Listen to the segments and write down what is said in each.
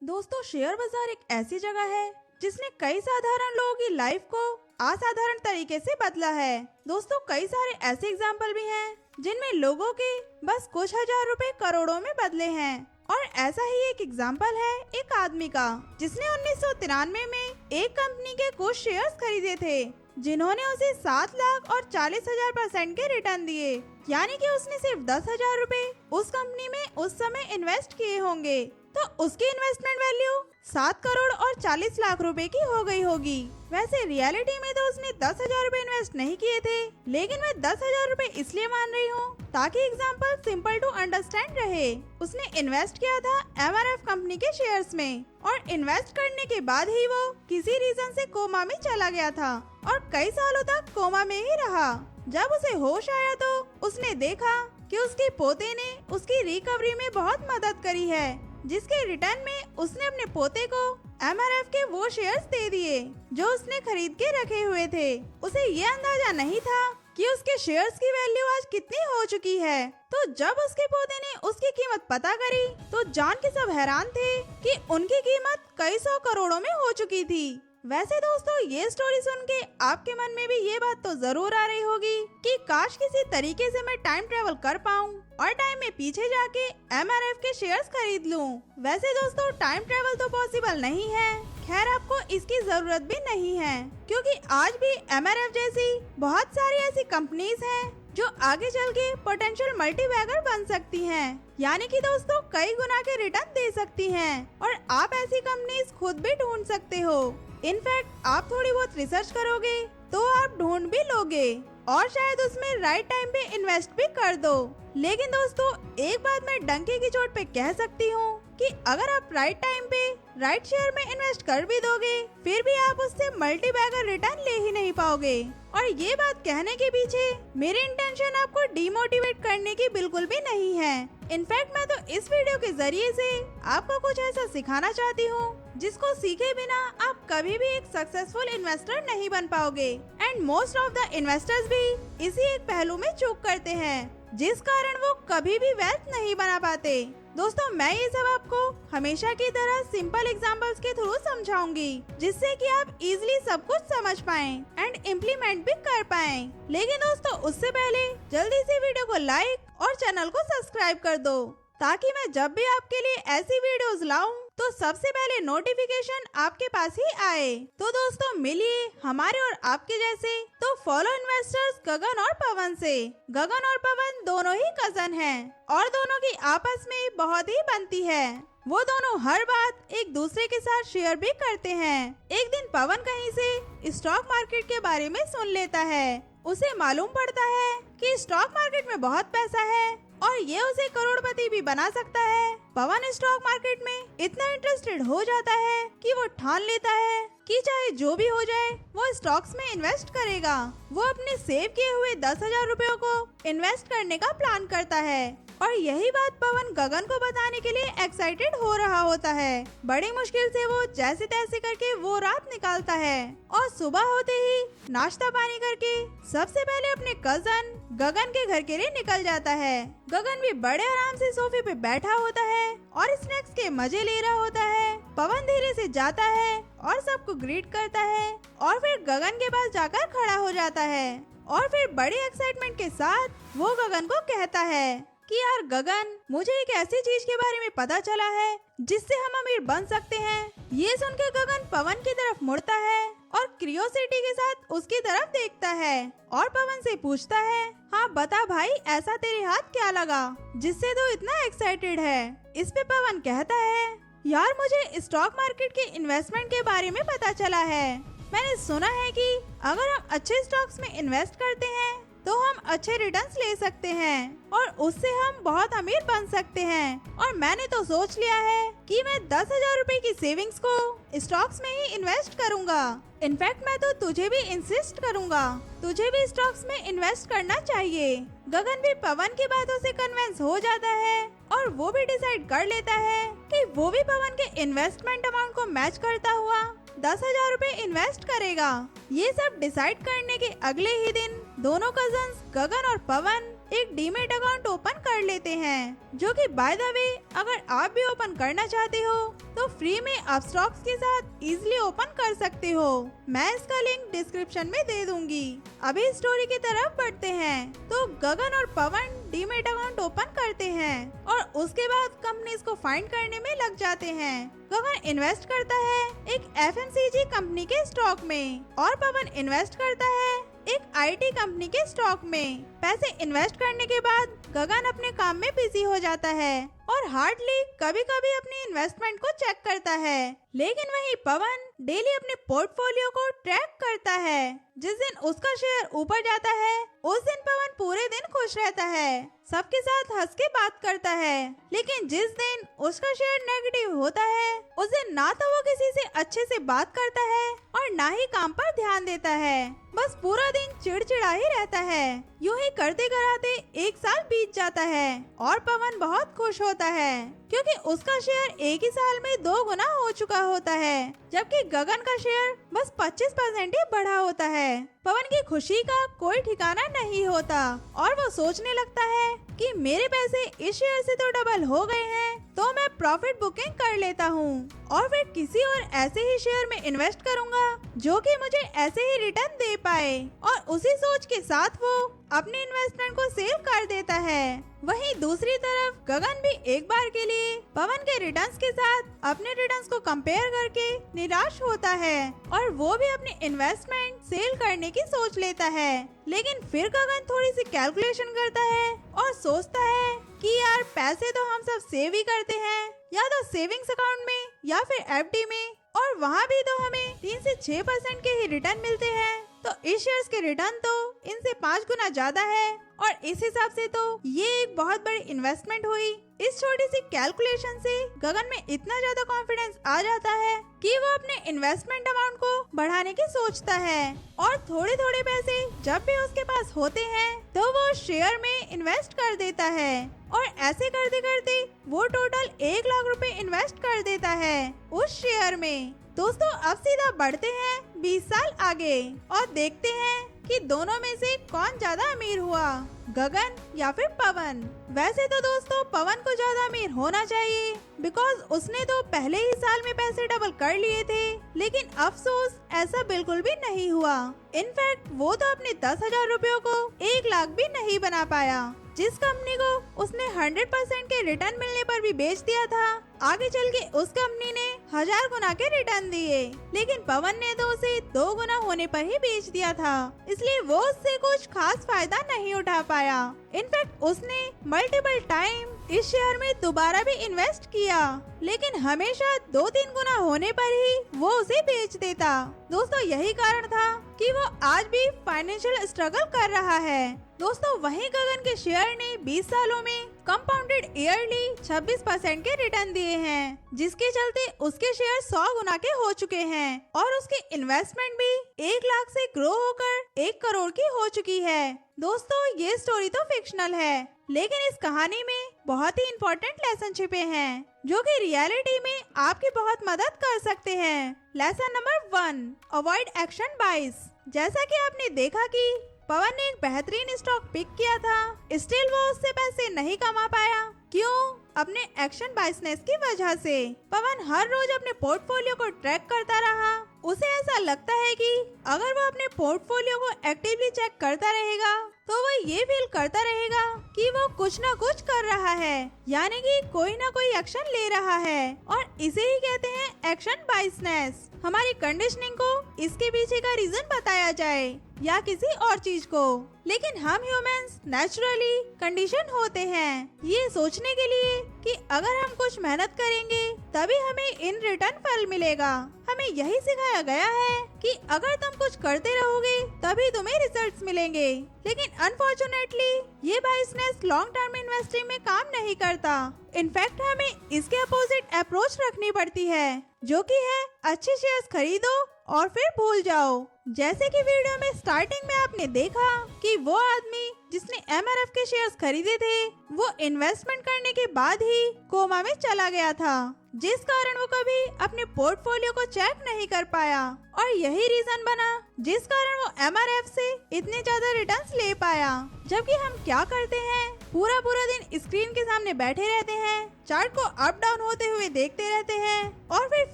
दोस्तों, शेयर बाजार एक ऐसी जगह है जिसने कई साधारण लोगों की लाइफ को असाधारण तरीके से बदला है। दोस्तों, कई सारे ऐसे एग्जाम्पल भी हैं जिनमें लोगों के बस कुछ हजार रुपए करोड़ों में बदले हैं। और ऐसा ही एक एग्जाम्पल है एक आदमी का जिसने 1993 में एक कंपनी के कुछ शेयर्स खरीदे थे, जिन्होंने उसे 7 लाख और 40,000% के रिटर्न दिए। यानी कि उसने सिर्फ 10,000 रुपए उस कंपनी में उस समय इन्वेस्ट किए होंगे, तो उसकी इन्वेस्टमेंट वैल्यू 7 करोड़ और 40 लाख रुपए की हो गई होगी। वैसे रियलिटी में तो उसने 10,000 रुपए इन्वेस्ट नहीं किए थे, लेकिन मैं 10,000 रुपए इसलिए मान रही हूँ ताकि एग्जाम्पल सिंपल टू अंडरस्टैंड रहे। उसने इन्वेस्ट किया था MRF कंपनी के शेयर्स में, और इन्वेस्ट करने के बाद ही वो किसी रीजन से कोमा में चला गया था और कई सालों तक कोमा में ही रहा। जब उसे होश आया तो उसने देखा कि उसके पोते ने उसकी रिकवरी में बहुत मदद करी है, जिसके रिटर्न में उसने अपने पोते को MRF के वो शेयर्स दे दिए जो उसने खरीद के रखे हुए थे। उसे ये अंदाजा नहीं था कि उसके शेयर्स की वैल्यू आज कितनी हो चुकी है। तो जब उसके पोते ने उसकी कीमत पता करी तो जान के सब हैरान थे कि उनकी कीमत कई 100 करोड़ों में हो चुकी थी। वैसे दोस्तों, ये स्टोरी सुन के आपके मन में भी ये बात तो जरूर आ रही होगी कि काश किसी तरीके से मैं टाइम ट्रेवल कर पाऊँ और टाइम में पीछे जाके MRF के शेयर्स खरीद लूं। वैसे दोस्तों, टाइम ट्रेवल तो पॉसिबल नहीं है। खैर, आपको इसकी जरूरत भी नहीं है, क्योंकि आज भी MRF जैसी बहुत सारी ऐसी कंपनीज हैं जो आगे चल के पोटेंशियल मल्टीबैगर बन सकती हैं। यानी कि दोस्तों, कई गुना के रिटर्न दे सकती हैं, और आप ऐसी कंपनीज खुद भी ढूंढ सकते हो। इनफैक्ट आप थोड़ी बहुत रिसर्च करोगे तो आप ढूंढ भी लोगे और शायद उसमें राइट टाइम पे इन्वेस्ट भी कर दो। लेकिन दोस्तों, एक बात मैं डंके की चोट पे कह सकती हूँ कि अगर आप राइट टाइम पे राइट शेयर में इन्वेस्ट कर भी दोगे, फिर भी आप उससे मल्टीबैगर रिटर्न ले ही नहीं पाओगे। और ये बात कहने के पीछे मेरी इंटेंशन आपको डिमोटिवेट करने की बिल्कुल भी नहीं है। इनफैक्ट मैं तो इस वीडियो के जरिए से आपको कुछ ऐसा सिखाना चाहती हूँ जिसको सीखे बिना आप कभी भी एक सक्सेसफुल इन्वेस्टर नहीं बन पाओगे। And most of the investors भी इसी एक पहलू में चूक करते हैं, जिस कारण वो कभी भी वेल्थ नहीं बना पाते। दोस्तों, मैं ये सब आपको हमेशा की तरह सिंपल एग्जांपल्स के थ्रू समझाऊंगी, जिससे कि आप इजीली सब कुछ समझ पाएं एंड इम्प्लीमेंट भी कर पाएं। लेकिन दोस्तों, उससे पहले जल्दी से वीडियो को लाइक और चैनल को सब्सक्राइब कर दो, ताकि मैं जब भी आपके लिए ऐसी वीडियोस लाऊं तो सबसे पहले नोटिफिकेशन आपके पास ही आए। तो दोस्तों, मिलिए हमारे और आपके जैसे तो फॉलो इन्वेस्टर्स गगन और पवन से। गगन और पवन दोनों ही कजन हैं और दोनों की आपस में बहुत ही बनती है। वो दोनों हर बात एक दूसरे के साथ शेयर भी करते हैं। एक दिन पवन कहीं से स्टॉक मार्केट के बारे में सुन लेता है। उसे मालूम पड़ता है कि स्टॉक मार्केट में बहुत पैसा है और ये उसे करोड़पति भी बना सकता है। पवन स्टॉक मार्केट में इतना इंटरेस्टेड हो जाता है कि वो ठान लेता है कि चाहे जो भी हो जाए वो स्टॉक्स में इन्वेस्ट करेगा। वो अपने सेव किए हुए 10,000 रुपयों को इन्वेस्ट करने का प्लान करता है, और यही बात पवन गगन को बताने के लिए एक्साइटेड हो रहा होता है। बड़ी मुश्किल से वो जैसे तैसे करके वो रात निकालता है, और सुबह होते ही नाश्ता पानी करके सबसे पहले अपने कजन गगन के घर के लिए निकल जाता है। गगन भी बड़े आराम से सोफे पे बैठा होता है और स्नैक्स के मजे ले रहा होता है। पवन धीरे से जाता है और सबको ग्रीट करता है, और फिर गगन के पास जाकर खड़ा हो जाता है, और फिर बड़ी एक्साइटमेंट के साथ वो गगन को कहता है कि यार गगन, मुझे एक ऐसी चीज के बारे में पता चला है जिससे हम अमीर बन सकते हैं। ये सुन के गगन पवन की तरफ मुड़ता है और क्यूरियोसिटी के साथ उसकी तरफ देखता है, और पवन से पूछता है, हाँ बता भाई, ऐसा तेरे हाथ क्या लगा जिससे तू इतना एक्साइटेड है। इस पे पवन कहता है, यार मुझे स्टॉक मार्केट के इन्वेस्टमेंट के बारे में पता चला है। मैंने सुना है कि अगर हम अच्छे स्टॉक्स में इन्वेस्ट करते हैं तो हम अच्छे रिटर्न्स ले सकते हैं और उससे हम बहुत अमीर बन सकते हैं। और मैंने तो सोच लिया है कि मैं 10,000 रुपए की सेविंग्स को स्टॉक्स में ही इन्वेस्ट करूंगा। इनफैक्ट मैं तो तुझे भी इंसिस्ट करूंगा, तुझे भी स्टॉक्स में इन्वेस्ट करना चाहिए। गगन भी पवन की बातों से कन्विंस हो जाता है और वो भी डिसाइड कर लेता है कि वो भी पवन के इन्वेस्टमेंट अमाउंट को मैच करता हुआ 10,000 रुपए इन्वेस्ट करेगा। ये सब डिसाइड करने के अगले ही दिन दोनों कजन्स गगन और पवन एक डीमेट अकाउंट ओपन कर लेते हैं, जो कि बाय द वे अगर आप भी ओपन करना चाहते हो तो फ्री में अपस्टॉक्स के साथ इजीली ओपन कर सकते हो। मैं इसका लिंक डिस्क्रिप्शन में दे दूंगी। अभी स्टोरी की तरफ बढ़ते हैं। तो गगन और पवन डीमेट अकाउंट ओपन करते हैं और उसके बाद कंपनीज को फाइंड करने में लग जाते हैं। गगन इन्वेस्ट करता है एक FMCG कंपनी के स्टॉक में और पवन इन्वेस्ट करता है एक IT कंपनी के स्टॉक में। पैसे इन्वेस्ट करने के बाद गगन अपने काम में बिजी हो जाता है और हार्डली कभी कभी अपनी इन्वेस्टमेंट को चेक करता है, लेकिन वहीं पवन डेली अपने पोर्टफोलियो को ट्रैक करता है। जिस दिन उसका शेयर ऊपर जाता है उस दिन पवन पूरे दिन खुश रहता है, सबके साथ हंस के बात करता है। लेकिन जिस दिन उसका शेयर नेगेटिव होता है उस दिन ना तो वो किसी से अच्छे से बात करता है और ना ही काम पर ध्यान देता है, बस पूरा दिन चिड़चिड़ा ही रहता है। यूं ही करते कराते एक साल बीत जाता है और पवन बहुत खुश होता है क्योंकि उसका शेयर एक ही साल में 2 गुना हो चुका होता है, जबकि गगन का शेयर बस 25% ही बढ़ा होता है। पवन की खुशी का कोई ठिकाना नहीं होता और वो सोचने लगता है कि मेरे पैसे इस शेयर से तो डबल हो गए हैं, तो मैं प्रॉफिट बुकिंग कर लेता हूँ और फिर किसी और ऐसे ही शेयर में इन्वेस्ट करूँगा जो कि मुझे ऐसे ही रिटर्न दे पाए। और उसी सोच के साथ वो अपने इन्वेस्टमेंट को सेल कर देता है। वहीं दूसरी तरफ गगन भी एक बार के लिए पवन के रिटर्न्स के साथ अपने रिटर्न्स को कंपेयर करके निराश होता है और वो भी अपने इन्वेस्टमेंट सेल करने की सोच लेता है। लेकिन फिर गगन थोड़ी सी कैलकुलेशन करता है और सोचता है कि यार पैसे तो हम सब सेव ही करते हैं, या तो सेविंग्स अकाउंट में या फिर FD में, और वहाँ भी तो हमें 3 से 6% के ही रिटर्न मिलते हैं, तो इस शेयर्स के रिटर्न तो इनसे 5 गुना ज्यादा है और इस हिसाब से तो ये एक बहुत बड़ी इन्वेस्टमेंट हुई। इस छोटी सी कैलकुलेशन से गगन में इतना ज्यादा कॉन्फिडेंस आ जाता है कि वो अपने इन्वेस्टमेंट अमाउंट को बढ़ाने की सोचता है और थोड़े थोड़े पैसे जब भी उसके पास होते हैं तो वो शेयर में इन्वेस्ट कर देता है और ऐसे करते करते वो टोटल 1 लाख रुपए इन्वेस्ट कर देता है उस शेयर में। दोस्तों अब सीधा बढ़ते हैं 20 साल आगे और देखते हैं कि दोनों में से कौन ज्यादा अमीर हुआ, गगन या फिर पवन। वैसे तो दोस्तों पवन को ज्यादा अमीर होना चाहिए बिकॉज उसने तो पहले ही साल में पैसे डबल कर लिए थे, लेकिन अफसोस ऐसा बिल्कुल भी नहीं हुआ। इनफैक्ट वो तो अपने 10,000 रुपयों को 1 लाख भी नहीं बना पाया। जिस कंपनी को उसने 100% के रिटर्न मिलने पर भी बेच दिया था, आगे चल के उस कंपनी ने 1000 गुना के रिटर्न दिए, लेकिन पवन ने तो उसे 2 गुना होने पर ही बेच दिया था, इसलिए वो उससे कुछ खास फायदा नहीं उठा पाया। इनफैक्ट उसने मल्टीपल टाइम इस शेयर में दोबारा भी इन्वेस्ट किया, लेकिन हमेशा 2-3 गुना होने पर ही वो उसे बेच देता। दोस्तों यही कारण था कि वो आज भी फाइनेंशियल स्ट्रगल कर रहा है। दोस्तों वहीं गगन के शेयर ने 20 सालों में कंपाउंडेड ईयरली 26% के रिटर्न दिए हैं, जिसके चलते उसके शेयर 100 गुना के हो चुके हैं और उसकी इन्वेस्टमेंट भी 1 लाख से ग्रो होकर 1 करोड़ की हो चुकी है। दोस्तों ये स्टोरी तो फिक्शनल है, लेकिन इस कहानी में बहुत ही इम्पोर्टेंट लेसन छिपे हैं जो कि रियलिटी में आपकी बहुत मदद कर सकते हैं। लेसन नंबर 1, अवॉइड एक्शन बाइस। जैसा कि आपने देखा कि पवन ने एक बेहतरीन स्टॉक पिक किया था, स्टिल वो उससे पैसे नहीं कमा पाया। क्यों? अपने एक्शन बाइसनेस की वजह से। पवन हर रोज अपने पोर्टफोलियो को ट्रैक करता रहा। उसे ऐसा लगता है कि अगर वो अपने पोर्टफोलियो को एक्टिवली चेक करता रहेगा तो वो ये फील करता रहेगा कि वो कुछ न कुछ कर रहा है, यानी कि कोई ना कोई एक्शन ले रहा है, और इसे ही कहते हैं एक्शन बाइसनेस। हमारी कंडीशनिंग को इसके पीछे का रीजन बताया जाए या किसी और चीज को, लेकिन हम ह्यूमंस नेचुरली कंडीशन होते हैं ये सोचने के लिए कि अगर हम कुछ मेहनत करेंगे तभी हमें इन रिटर्न फल मिलेगा। हमें यही सिखाया गया है कि अगर तुम कुछ करते रहोगे तभी तुम्हें रिजल्ट्स मिलेंगे, लेकिन अनफॉर्चुनेटली ये बाइसनेस लॉन्ग टर्म इन्वेस्टिंग में काम नहीं करता। इनफैक्ट हमें इसके अपोजिट अप्रोच रखनी पड़ती है, जो कि है अच्छे शेयर्स खरीदो और फिर भूल जाओ। जैसे कि वीडियो में स्टार्टिंग में आपने देखा कि वो आदमी जिसने MRF के शेयर्स खरीदे थे वो इन्वेस्टमेंट करने के बाद ही कोमा में चला गया था, जिस कारण वो कभी अपने पोर्टफोलियो को चेक नहीं कर पाया, और यही रीजन बना जिस कारण वो MRF से इतने ज्यादा रिटर्न्स ले पाया। जबकि हम क्या करते हैं, पूरा पूरा दिन स्क्रीन के सामने बैठे रहते हैं, चार्ट को अप डाउन होते हुए देखते रहते हैं, और फिर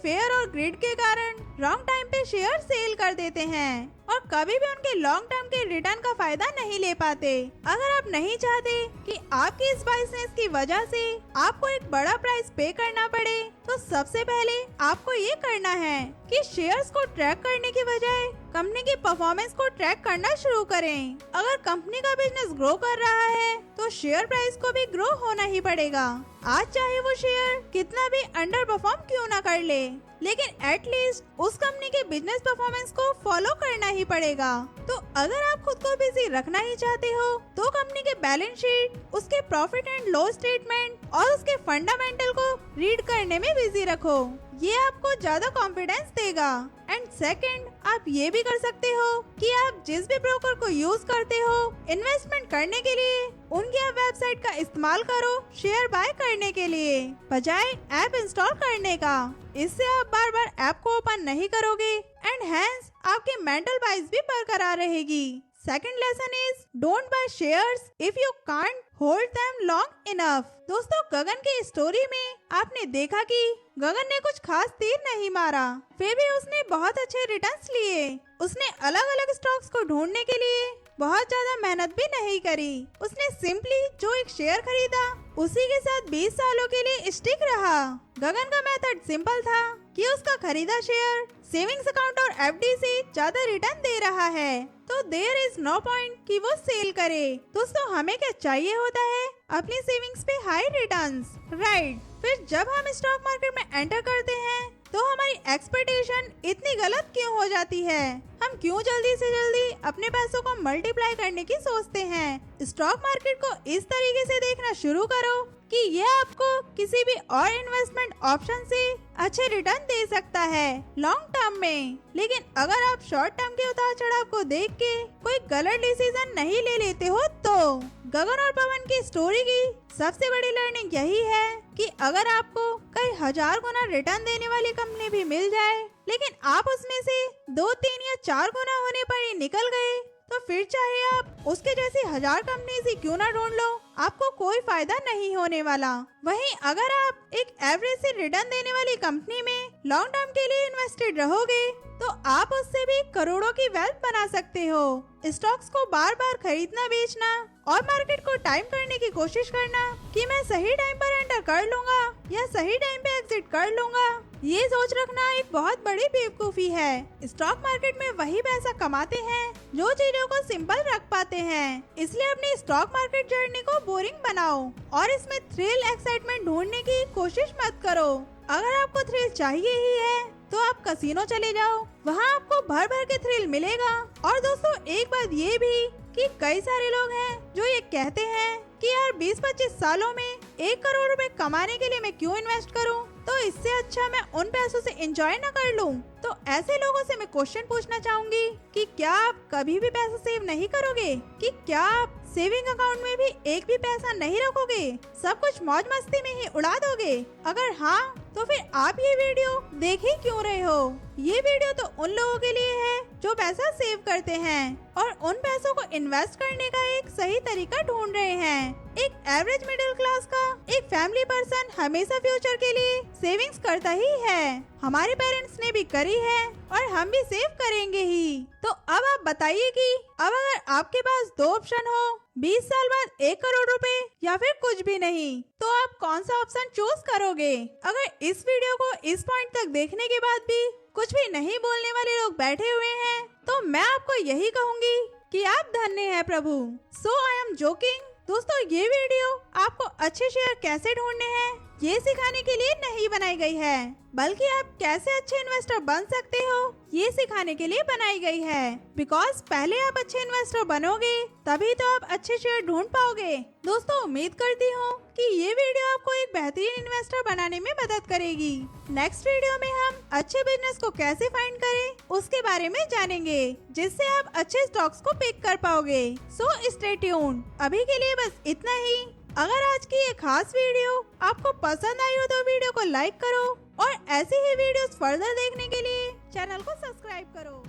फेयर और ग्रिड के कारण रॉन्ग टाइम पे शेयर सेल कर देते हैं, और कभी भी उनके लॉन्ग टर्म के रिटर्न का फायदा नहीं ले पाते। अगर आप नहीं चाहते कि आपकी इस बाइसनेस की वजह से आपको एक बड़ा प्राइस पे करना पड़े, तो सबसे पहले आपको ये करना है कि शेयर्स को ट्रैक करने की बजाय कंपनी की परफॉर्मेंस को ट्रैक करना शुरू करें। अगर कंपनी का बिजनेस ग्रो कर रहा है तो शेयर प्राइस को भी ग्रो होना ही पड़ेगा। आज चाहे वो शेयर कितना भी अंडर परफॉर्म क्यों ना कर ले, लेकिन एटलीस्ट उस कंपनी के बिजनेस परफॉर्मेंस को फॉलो करना ही पड़ेगा। तो अगर आप खुद को बिजी रखना ही चाहते हो तो कंपनी के बैलेंस शीट, उसके प्रॉफिट एंड लॉस स्टेटमेंट और उसके फंडामेंटल को रीड करने में बिजी रखो। ये आपको ज्यादा कॉन्फिडेंस देगा। एंड सेकंड, आप ये भी कर सकते हो कि आप जिस भी ब्रोकर को यूज करते हो इन्वेस्टमेंट करने के लिए, उनकी वेबसाइट का इस्तेमाल करो शेयर बाय करने के लिए, बजाय ऐप इंस्टॉल करने का। इससे आप बार बार ऐप को ओपन नहीं करोगे एंड हेंस आपकी मेंटल पीस भी बरकरार रहेगी। Second lesson is don't by shares if you can't hold them long enough. दोस्तों, गगन की स्टोरी में आपने देखा कि गगन ने कुछ खास तीर नहीं मारा, फिर भी उसने बहुत अच्छे रिटर्न्स लिए। उसने अलग अलग स्टॉक्स को ढूंढने के लिए बहुत ज्यादा मेहनत भी नहीं करी। उसने सिंपली जो एक शेयर खरीदा उसी के साथ 20 सालों के लिए स्टिक रहा। गगन का मेथड सिंपल था कि उसका खरीदा शेयर सेविंग्स अकाउंट और FD से ज्यादा रिटर्न दे रहा है, तो देयर इज नो पॉइंट कि वो सेल करे। दोस्तों, हमें क्या चाहिए होता है, अपनी सेविंग्स पे हाई रिटर्न्स, राइट। फिर जब हम स्टॉक मार्केट में एंटर करते हैं तो हमारी एक्सपेक्टेशन इतनी गलत क्यों हो जाती है? हम क्यों जल्दी से जल्दी अपने पैसों को मल्टीप्लाई करने की सोचते हैं? स्टॉक मार्केट को इस तरीके से देखना शुरू करो कि ये आपको किसी भी और इन्वेस्टमेंट ऑप्शन से अच्छे रिटर्न दे सकता है लॉन्ग टर्म में। लेकिन अगर आप शॉर्ट टर्म के उतार चढ़ाव को देख के कोई गलत डिसीजन नहीं ले लेते हो, तो गगन और पवन की स्टोरी की सबसे बड़ी लर्निंग यही है कि अगर आपको कई हजार गुना रिटर्न देने वाली कंपनी भी मिल जाए, लेकिन आप उसमें से 2, 3 या 4 गुना होने पर ही निकल गए, तो फिर चाहे आप उसके जैसी 1000 कंपनी ही क्यों ना ढूंढ लो, आपको कोई फायदा नहीं होने वाला। वहीं अगर आप एक एवरेज से रिटर्न देने वाली कंपनी में लॉन्ग टर्म के लिए इन्वेस्टेड रहोगे, तो आप उससे भी करोड़ों की वेल्थ बना सकते हो। स्टॉक्स को बार बार खरीदना बेचना और मार्केट को टाइम करने की कोशिश करना कि मैं सही टाइम पर एंटर कर लूंगा या सही टाइम पे एग्जिट कर लूंगा, ये सोच रखना एक बहुत बड़ी बेवकूफी है। स्टॉक मार्केट में वही पैसा कमाते हैं जो चीजों को सिंपल रख पाते हैं। इसलिए अपनी स्टॉक मार्केट जर्नी को बोरिंग बनाओ और इसमें थ्रिल एक्साइटमेंट ढूंढने की कोशिश मत करो। अगर आपको थ्रिल चाहिए ही है तो आप कसिनो चले जाओ, वहाँ आपको भर भर के थ्रिल मिलेगा। और दोस्तों, एक बात ये भी कि कई सारे लोग हैं जो ये कहते हैं कि यार 20-25 सालों में 1 करोड़ रुपए कमाने के लिए मैं क्यों इन्वेस्ट करूं, तो इससे अच्छा मैं उन पैसों से एंजॉय न कर लूं। तो ऐसे लोगों से मैं क्वेश्चन पूछना चाहूंगी कि क्या आप कभी भी पैसा सेव नहीं करोगे? कि क्या आप सेविंग अकाउंट में भी एक भी पैसा नहीं रखोगे? सब कुछ मौज मस्ती में ही उड़ा दोगे? अगर हाँ, तो फिर आप ये वीडियो देख ही क्यों रहे हो? ये वीडियो तो उन लोगों के लिए है जो पैसा सेव करते हैं और उन पैसों को इन्वेस्ट करने का एक सही तरीका ढूंढ रहे हैं। एक एवरेज मिडिल क्लास का एक फैमिली पर्सन हमेशा फ्यूचर के लिए सेविंग्स करता ही है। हमारे पेरेंट्स ने भी करी है और हम भी सेव करेंगे ही। तो अब आप बताइए कि अब अगर आपके पास 2 ऑप्शन हो, 20 साल बाद 1 करोड़ रुपए या फिर कुछ भी नहीं, तो आप कौन सा ऑप्शन चूज करोगे? अगर इस वीडियो को इस पॉइंट तक देखने के बाद भी कुछ भी नहीं बोलने वाले लोग बैठे हुए हैं, तो मैं आपको यही कहूँगी कि आप धन्य हैं प्रभु। सो आई एम जोकिंग। दोस्तों, ये वीडियो आपको अच्छे शेयर कैसे ढूंढने हैं ये सिखाने के लिए नहीं बनाई गई है, बल्कि आप कैसे अच्छे इन्वेस्टर बन सकते हो ये सिखाने के लिए बनाई गई है। बिकॉज पहले आप अच्छे इन्वेस्टर बनोगे तभी तो आप अच्छे शेयर ढूंढ पाओगे। दोस्तों, उम्मीद करती हूँ कि ये वीडियो आपको एक बेहतरीन इन्वेस्टर बनाने में मदद करेगी। नेक्स्ट वीडियो में हम अच्छे बिजनेस को कैसे फाइंड करें उसके बारे में जानेंगे, जिससे आप अच्छे स्टॉक्स को पिक कर पाओगे। So stay tuned. अभी के लिए बस इतना ही। अगर आज की ये खास वीडियो आपको पसंद आई हो तो वीडियो को लाइक करो और ऐसी ही वीडियोस फर्दर देखने के लिए चैनल को सब्सक्राइब करो।